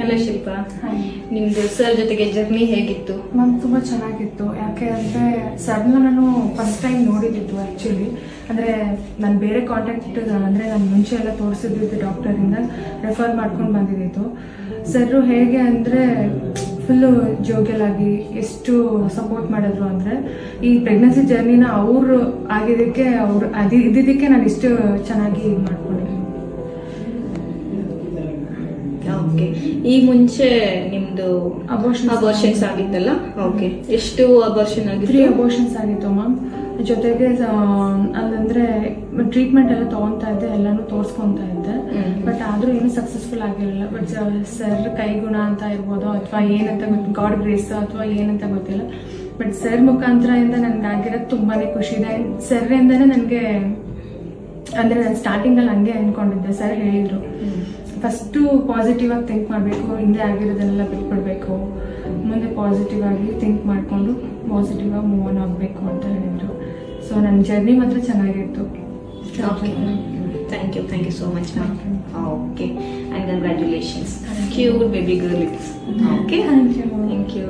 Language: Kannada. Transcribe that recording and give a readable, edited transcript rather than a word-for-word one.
ಹಲೋ ಶಿಲ್ಪ, ನಿಮ್ದು ಸರ್ ಜೊತೆಗೆ ಜರ್ನಿ ಹೇಗಿತ್ತು? ಮ್ಯಾಮ್ ತುಂಬ ಚೆನ್ನಾಗಿತ್ತು. ಯಾಕೆ ಅಂದರೆ ಸರ್ನ ನಾನು ಫಸ್ಟ್ ಟೈಮ್ ನೋಡಿದ್ದು ಆ್ಯಕ್ಚುಲಿ. ಅಂದರೆ ನಾನು ಬೇರೆ ಕಾಂಟ್ಯಾಕ್ಟ್ ಅಂದರೆ ನಾನು ಮುಂಚೆ ಎಲ್ಲ ತೋರಿಸಿದ್ದು ಡಾಕ್ಟರಿಂದ ರೆಫರ್ ಮಾಡ್ಕೊಂಡು ಬಂದಿದ್ದು. ಸರ್ ಹೇಗೆ ಅಂದರೆ ಫುಲ್ಲು ಜೋಗಿಯಲಾಗಿ ಎಷ್ಟು ಸಪೋರ್ಟ್ ಮಾಡಿದ್ರು ಅಂದರೆ ಈ ಪ್ರೆಗ್ನೆನ್ಸಿ ಜರ್ನಿನ ಅವರು ಆಗಿದ್ದಕ್ಕೆ ಅವ್ರು ಇದ್ದಿದ್ದಕ್ಕೆ ನಾನು ಇಷ್ಟು ಚೆನ್ನಾಗಿ ಮಾಡ್ಕೊಂಡಿದ್ದೀನಿ. ಓಕೆ, ಈ ಮುಂಚೆ ನಿಮ್ದು ಅಬೋರ್ಷನ್ಸ್ ಆಗಿತ್ತಲ್ಲ? ಓಕೆ, ಎಷ್ಟು ಅಬೋರ್ಷನ್ ಆಗಿತ್ತು? 3 ಅಬೋರ್ಷನ್ಸ್ ಆಗಿತ್ತು ಮ್ಯಾಮ್. ಜೊತೆಗೆ ಅಲ್ಲಂದ್ರೆ ಟ್ರೀಟ್ಮೆಂಟ್ ಎಲ್ಲ ತಗೊಂತಾ ಇದ್ದೆ, ಎಲ್ಲಾನು ತೋರಿಸ್ಕೊಂತಾ ಇದ್ದೆ. ಬಟ್ ಆದ್ರೂ ಏನು ಸಕ್ಸಸ್ಫುಲ್ ಆಗಿರಲಿಲ್ಲ. ಬಟ್ ಸರ್ ಕೈಗುಣ ಅಂತ ಇರ್ಬೋದು ಅಥವಾ ಏನಂತ ಗಾಡ್ ಗ್ರೇಸ್ ಅಥವಾ ಏನಂತ ಗೊತ್ತಿಲ್ಲ. ಬಟ್ ಸರ್ ಮುಖಾಂತರದಿಂದ ನನ್ಗೆ ಆಗಿರೋದು ತುಂಬಾನೇ ಖುಷಿ ಇದೆ. ಸರ್ ಇಂದಾನೆ ನನಗೆ ಅಂದ್ರೆ ನಾನು ಸ್ಟಾರ್ಟಿಂಗ್ ಅಲ್ಲಿ ಹಂಗೆ ಅನ್ಕೊಂಡಿದ್ದೆ. ಸರ್ ಹೇಳಿದ್ರು ಫಸ್ಟು ಪಾಸಿಟಿವ್ ಆಗಿ ಥಿಂಕ್ ಮಾಡಬೇಕು, ಹಿಂದೆ ಆಗಿರೋದನ್ನೆಲ್ಲ ಬಿಟ್ಬಿಡ್ಬೇಕು, ಮುಂದೆ ಪಾಸಿಟಿವ್ ಆಗಿ ಥಿಂಕ್ ಮಾಡಿಕೊಂಡು ಪಾಸಿಟಿವ್ ಆಗಿ ಮೂವ್ ಆನ್ ಆಗಬೇಕು ಅಂತ ಹೇಳಿದ್ರು. ಸೊ ನನ್ನ ಜರ್ನಿ ಮಾತ್ರ ಚೆನ್ನಾಗಿತ್ತು. Thank you so much ma'am. Okay, and congratulations. Cute baby girl it's. Okay, thank you.